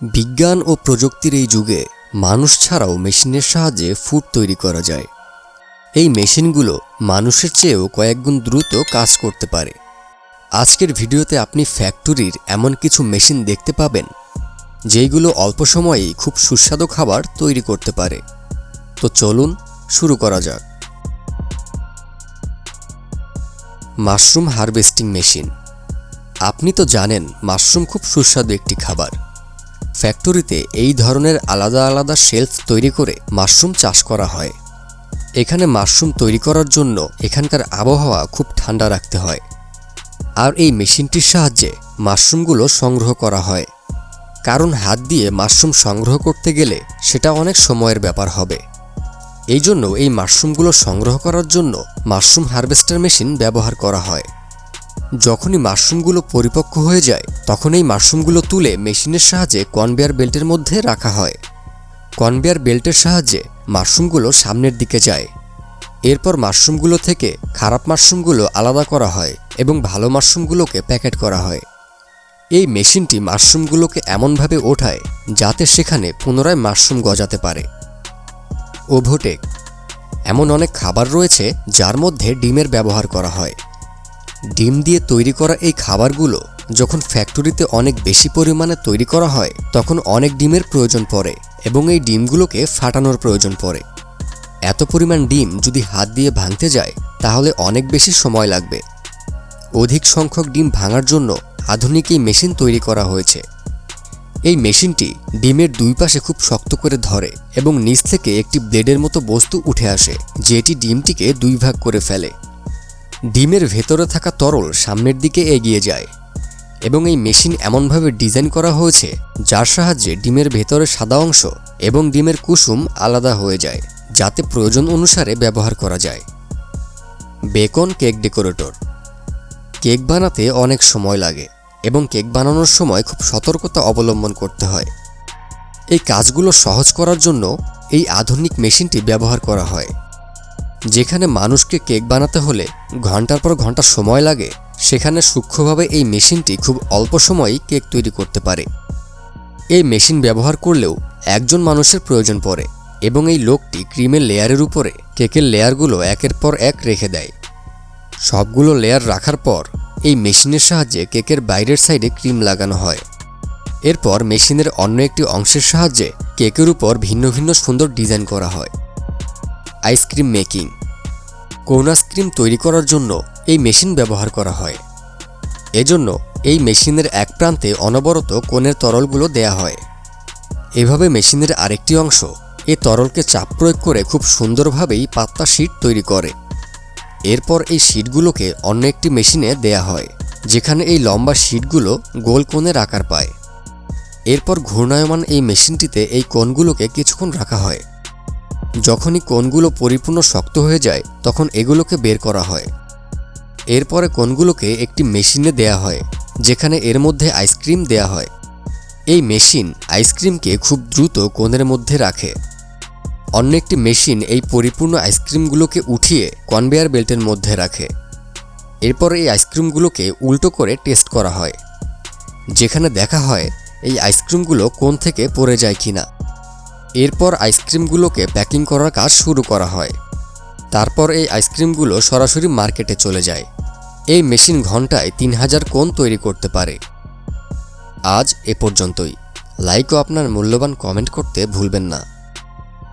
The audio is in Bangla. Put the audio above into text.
বিজ্ঞান ও প্রযুক্তির এই যুগে মানুষ ছাড়াও মেশিনের সাহায্যে ফুড তৈরি করা যায়। এই মেশিনগুলো মানুষের চেয়েও কয়েকগুণ দ্রুত কাজ করতে পারে। আজকের ভিডিওতে আপনি ফ্যাক্টরির এমন কিছু মেশিন দেখতে পাবেন যেগুলো অল্প সময়েই খুব সুস্বাদু খাবার তৈরি করতে পারে। তো চলুন শুরু করা যাক। Mushroom harvesting machine. আপনি তো জানেন মাশরুম খুব সুস্বাদু একটি খাবার। ফ্যাক্টরিতে এই ধরনের আলাদা আলাদা শেলফ তৈরি করে মাশরুম চাষ করা হয়। এখানে মাশরুম তৈরি করার জন্য এখানকার আবহাওয়া খুব ঠান্ডা রাখতে হয়, আর এই মেশিনটির সাহায্যে মাশরুমগুলো সংগ্রহ করা হয়। কারণ হাত দিয়ে মাশরুম সংগ্রহ করতে গেলে সেটা অনেক সময়ের ব্যাপার হবে। এই জন্য এই মাশরুমগুলো সংগ্রহ করার জন্য মাশরুম হারভেস্টার মেশিন ব্যবহার করা হয়। যখনই মাশরুমগুলো পরিপক্ক হয়ে যায় তখন এই মাশরুমগুলো তুলে মেশিনের সাহায্যে কনভেয়ার বেল্টের মধ্যে রাখা হয়। কনভেয়ার বেল্টের সাহায্যে মাশরুমগুলো সামনের দিকে যায়। এরপর মাশরুমগুলো থেকে খারাপ মাশরুমগুলো আলাদা করা হয় এবং ভালো মাশরুমগুলোকে প্যাকেট করা হয়। এই মেশিনটি মাশরুমগুলোকে এমনভাবে ওঠায় যাতে সেখানে পুনরায় মাশরুম গজাতে পারে। ওভোটেক। এমন অনেক খাবার রয়েছে যার মধ্যে ডিমের ব্যবহার করা হয়। ডিম দিয়ে তৈরি করা এই খাবারগুলো যখন ফ্যাক্টরিতে অনেক বেশি পরিমাণে তৈরি করা হয় তখন অনেক ডিমের প্রয়োজন পড়ে এবং এই ডিমগুলোকে ফাটানোর প্রয়োজন পড়ে। এত পরিমাণ ডিম যদি হাত দিয়ে ভাঙতে যায় তাহলে অনেক বেশি সময় লাগবে। অধিক সংখ্যক ডিম ভাঙার জন্য আধুনিক এই মেশিন তৈরি করা হয়েছে। এই মেশিনটি ডিমের দুই পাশে খুব শক্ত করে ধরে এবং নিচ থেকে একটি ব্লেডের মতো বস্তু উঠে আসে যেটি ডিমটিকে দুই ভাগ করে ফেলে। ডিমের ভেতরে থাকা তরল সামনের দিকে এগিয়ে যায় এবং এই মেশিন এমনভাবে ডিজাইন করা হয়েছে যার সাহায্যে ডিমের ভেতরে সাদা অংশ এবং ডিমের কুসুম আলাদা হয়ে যায় যাতে প্রয়োজন অনুসারে ব্যবহার করা যায়। Beacon cake decorator. কেক বানাতে অনেক সময় লাগে এবং কেক বানানোর সময় খুব সতর্কতা অবলম্বন করতে হয়। এই কাজগুলো সহজ করার জন্য এই আধুনিক মেশিনটি ব্যবহার করা হয়। যেখানে মানুষকে কেক বানাতে হলে ঘন্টার পর ঘন্টা সময় লাগে, সেখানে সূক্ষ্মভাবে এই মেশিনটি খুব অল্প সময়েই কেক তৈরি করতে পারে। এই মেশিন ব্যবহার করলেও একজন মানুষের প্রয়োজন পড়ে এবং এই লোকটি ক্রিমের লেয়ারের উপরে কেকের লেয়ারগুলো একের পর এক রেখে দেয়। সবগুলো লেয়ার রাখার পর এই মেশিনের সাহায্যে কেকের বাইরের সাইডে ক্রিম লাগানো হয়। এরপর মেশিনের অন্য একটি অংশের সাহায্যে কেকের উপর ভিন্ন ভিন্ন সুন্দর ডিজাইন করা হয়। Ice cream making. কোন আইসক্রিম তৈরি করার জন্য এই মেশিন ব্যবহার করা হয়। এজন্য এই মেশিনের এক প্রান্তে অনবরত কোণের তরলগুলো দেয়া হয়। এভাবে মেশিনের আরেকটি অংশ এই তরলকে চাপ প্রয়োগ করে খুব সুন্দরভাবেই পাতলা শীট তৈরি করে। এরপর এই শীটগুলোকে অন্য একটি মেশিনে দেয়া হয় যেখানে এই লম্বা শীটগুলো গোল কোণের আকার পায়। এরপর ঘূর্ণায়মান এই মেশিনটিতে এই কোণগুলোকে কিছুক্ষণ রাখা হয়। যখনই কোণগুলো পরিপূর্ণ শক্ত হয়ে যায় তখন এগুলোকে বের করা হয়। এরপরে কোণগুলোকে একটি মেশিনে দেয়া হয় যেখানে এর মধ্যে আইসক্রিম দেয়া হয়। এই মেশিন আইসক্রিমকে খুব দ্রুত কোণের মধ্যে রাখে। অন্য একটি মেশিন এই পরিপূর্ণ আইসক্রিমগুলোকে উঠিয়ে কনভেয়ার বেল্টের মধ্যে রাখে। এরপর এই আইসক্রিমগুলোকে উল্টো করে টেস্ট করা হয়, যেখানে দেখা হয় এই আইসক্রিমগুলো কোণ থেকে পড়ে যায় কিনা। এরপর আইসক্রিমগুলোকে প্যাকিং করার কাজ শুরু করা হয়। তারপর এই আইসক্রিমগুলো সরাসরি মার্কেটে চলে যায়। এই মেশিন ঘন্টায় 3000 কোণ তৈরি করতে পারে। আজ এ পর্যন্তই। লাইক ও আপনার মূল্যবান কমেন্ট করতে ভুলবেন না।